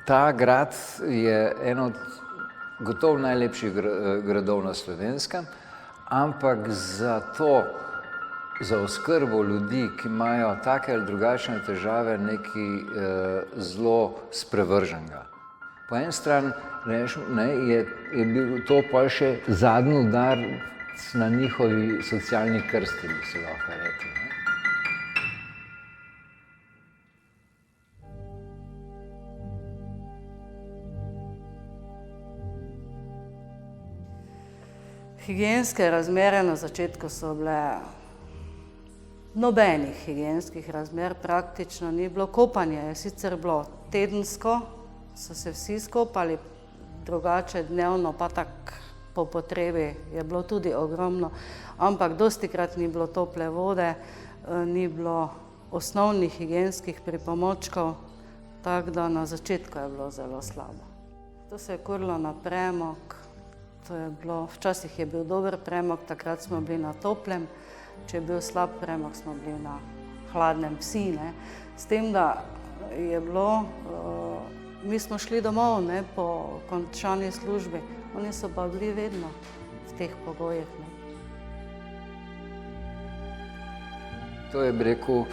Ta grad je eno od gotovo najlepših gradov na Slovenskem, ampak za oskrbo ljudi, ki imajo take ali drugačne težave, nekaj zelo sprevrženega. Po eni strani je bil to pa še zadnji udar na njihovi socialni krsti, bi se lahko rekli. Higienske razmere na začetku so bile, nobenih higienskih razmer praktično ni bilo. Kopanje je sicer bilo tedensko, so se vsi skopali, drugače dnevno pa tako po potrebi je bilo tudi ogromno, ampak dostikrat ni bilo tople vode, ni bilo osnovnih higienskih pripomočkov, tako da na začetku je bilo zelo slabo. To se je kurilo na premog. Včasih je bil dober premog, takrat smo bili na toplem, če je bil slab premog, smo bili na hladnem vsi. S tem, da je bilo, mi smo šli domov po končani službi, oni so pa bili vedno v teh pogojih. To je, bi rekel,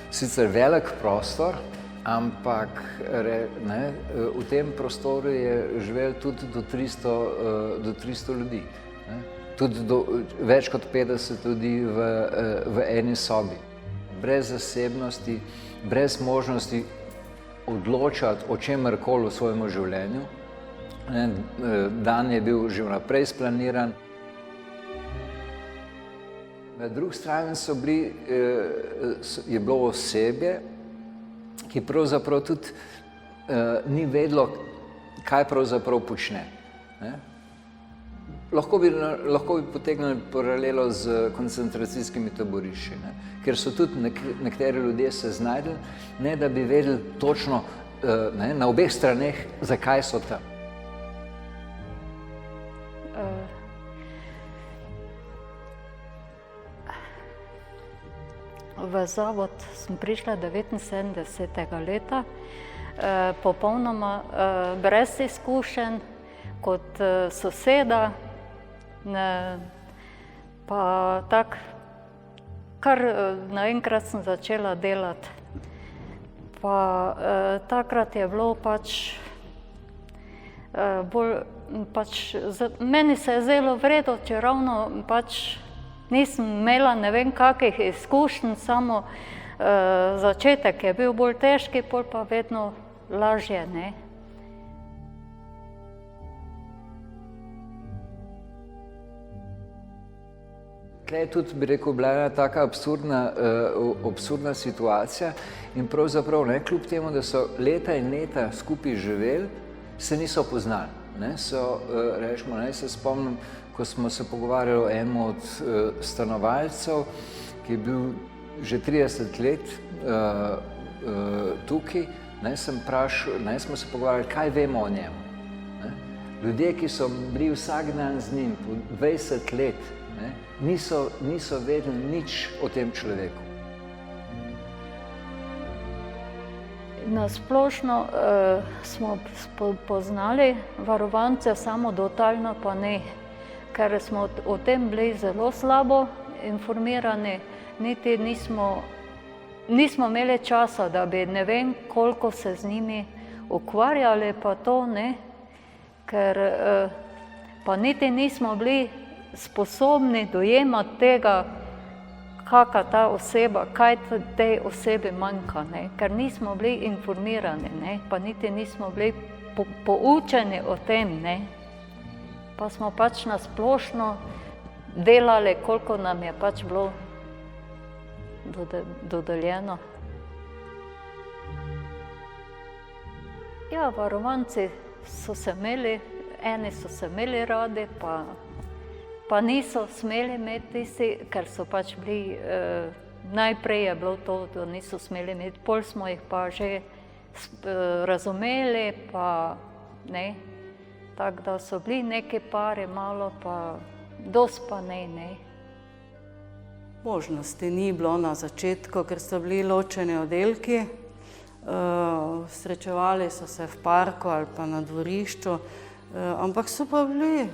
sicer velik prostor, ampak v tem prostoru je živelo tudi do 300 ljudi. Tudi več kot 50 ljudi v eni sobi. Brez zasebnosti, brez možnosti odločati o čemerkoli v svojem življenju. Dan je bil že vnaprej splaniran. Na drugi strani je bilo osebje, ki pravzaprav tudi ni vedelo, kaj pravzaprav počne. Lahko bi potegnili paralelo z koncentracijskimi taborišči, ker so tudi nekateri ljudje se znajdli, ne da bi vedeli točno na obeh straneh, zakaj so tam. V zavod sem prišla 79. leta, popolnoma brez izkušenj, kot soseda, pa tako, kar naenkrat sem začela delati. Pa takrat je bilo meni se je zdelo v redu, čeravno nisem imela ne vem kakih izkušenj, samo začetek je bil bolj težki, pol pa vedno lažje. Tukaj je tudi, bi rekel, bila ena taka absurdna situacija in pravzaprav, kljub temu, da so leta in leta skupaj živeli, se niso poznali. Se spomnim, ko smo se pogovarjali o enem od stanovalcev, ki je bil že 30 let tukaj, smo se pogovarjali, kaj vemo o njemu. Ljudje, ki so bili vsak dan z njim po 20 let, niso vedeli nič o tem človeku. Na splošno smo poznali varovance, samo dotalno pa ne, ker smo o tem bili zelo slabo informirani, niti nismo imeli časa, da bi ne vem koliko se z njimi ukvarjali, pa to ne, ker pa niti nismo bili sposobni dojemati tega, kakva ta oseba, kaj tej osebi manjka, ker nismo bili informirani, pa niti nismo bili poučeni o tem, pa smo na splošno delali, koliko nam je bilo dodeljeno. Ja, varovanci so se imeli, eni so se imeli radi, pa niso smeli imeti tisti, ker so bili, najprej je bilo to, da niso smeli imeti, pol smo jih pa že razumeli, pa ne, tako da so bili neki pari malo, pa dosti pa ne. Možnosti ni bilo na začetku, ker so bili ločeni oddelki, srečevali so se v parku ali pa na dvorišču, ampak so pa bili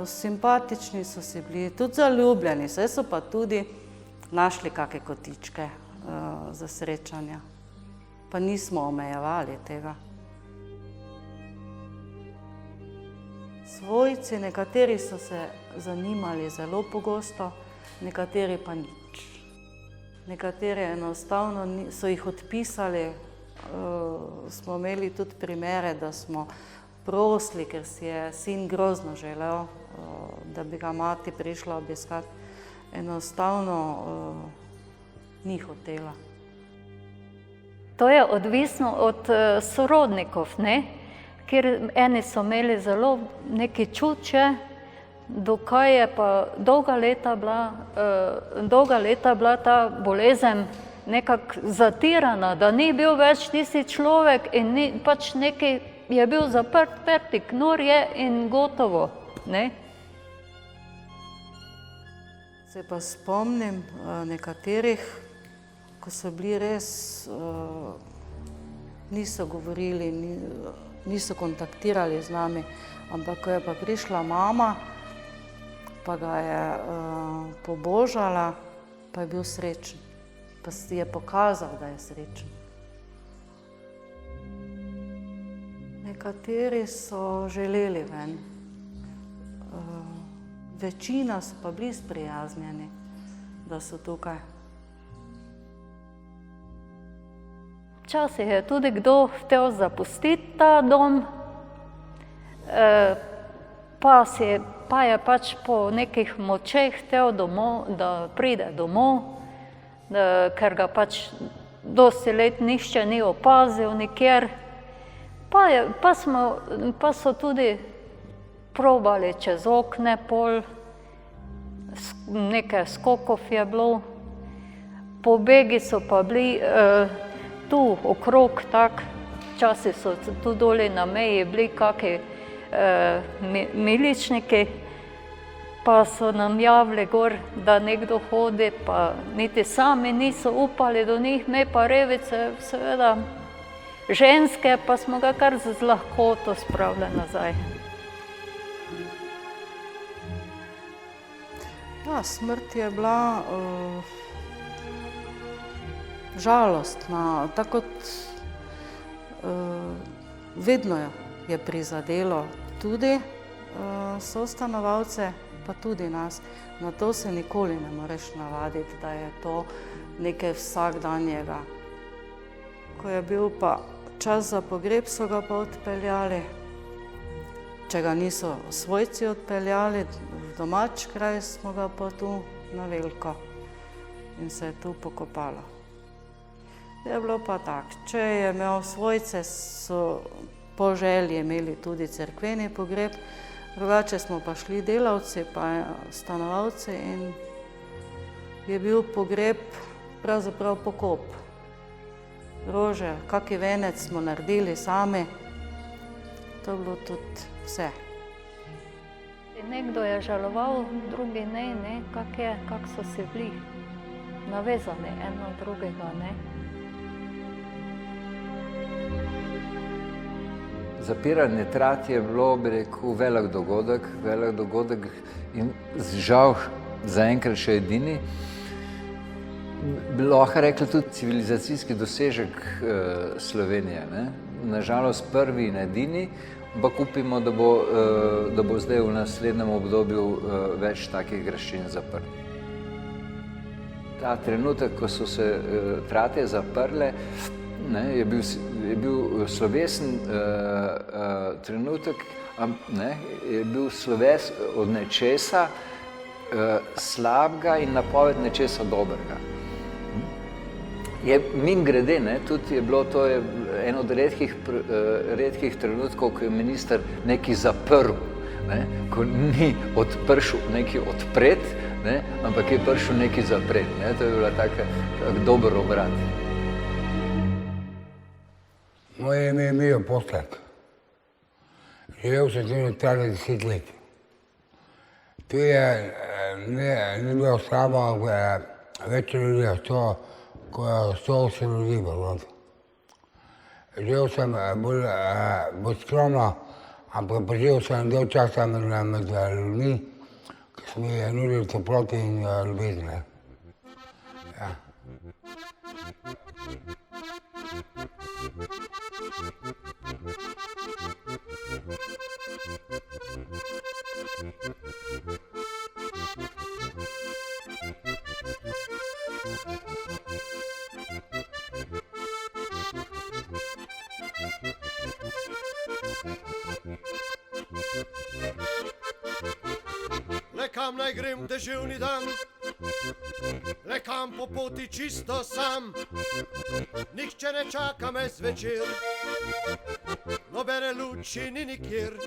simpatični, so si bili tudi zaljubljeni, saj so pa tudi našli kakšne kotičke za srečanja, pa nismo omejevali tega. Svojci, nekateri so se zanimali zelo pogosto, nekateri pa nič. Nekateri enostavno so jih odpisali, smo imeli tudi primere, da smo prosili, ker si je sin grozno želel, da bi ga mati prišla obiskati. Enostavno ni hotela. To je odvisno od sorodnikov, ne? Ker eni so imeli zelo neki čuče, dokaj je pa dolga leta bila ta bolezen nekako zatirana, da ni bil več tisti človek in pač neki je bil zaprt, pertik, nor je in gotovo, ne? Se pa spomnim nekaterih, ko so bili res, niso govorili, niso kontaktirali z nami, ampak ko je pa prišla mama, pa ga je pobožala, pa je bil srečen, pa si je pokazal, da je srečen. Nekateri so želeli ven, večina so pa bili sprijaznjeni, da so tukaj. Včasih je tudi kdo hotel zapustiti ta dom, pa je pač po nekih močeh hotel domov, da pride domov, ker ga pač dosti let nihče ni opazil nikjer. Pa so tudi probali čez okne pol, nekaj skokov je bilo, pobegi so pa bili tu okrog tak, včasih so tu doli na meji bili kakšni miličniki, pa so nam javili gor, da nekdo hodi, pa niti sami niso upali do njih, me pa revice, seveda, ženske, pa smo ga kar z lahkoto spravili nazaj. Ja, smrt je bila žalostna, tako kot vedno je prizadelo tudi sostanovalce, pa tudi nas. Na to se nikoli ne moreš navaditi, da je to nekaj vsakdanjega. Ko je bil pa čas za pogreb, so ga pa odpeljali. Če ga niso svojci odpeljali v domač kraj, smo ga pa tu na veliko in se je tu pokopalo. Je bilo pa tako, če je imel svojce, so po želji imeli tudi cerkveni pogreb, drugače smo pa šli delavci, pa stanovalci in je bil pogreb pravzaprav pokop. Rože, kaki venec smo naredili sami, to je bilo tudi vse. Nekdo je žaloval, drugi ne, kak so si bili navezani eno drugega, ne. Zapiranje trat je bilo, bi rekel, velik dogodek in žal zaenkrat še edini. Bi lahko rekli tudi civilizacijski dosežek Slovenije, ne? Nažalost prvi in edini, ampak upimo, da bo zdaj v naslednjem obdobju več takih graščin zaprt. Ta trenutek, ko so se trate zaprle, je bil slovesen trenutek, je bil sloves od nečesa slabega in napoved nečesa dobrega. Je mimogrede, tudi je bilo to en od redkih trenutkov, ko je minister nekaj zaprl, ko ni prišel nekaj odpret, ampak je prišel nekaj zapret. To je bila tak dober obrat. Moje ime je Mijo Postak. Živel sem tu nekaj 10 let. Tu ni bilo slabo, več ljudi je to, ko je 108 ljudi bilo. Živel sem bolj skromno, ampak preživel sem del časa med ljudmi, ki so mi nudili toplote in ljubezen. Ja. Le kam naj grem deževni dan, le kam po poti čisto sam. Nihče ne čaka me zvečer, nobene luči ni nikjer.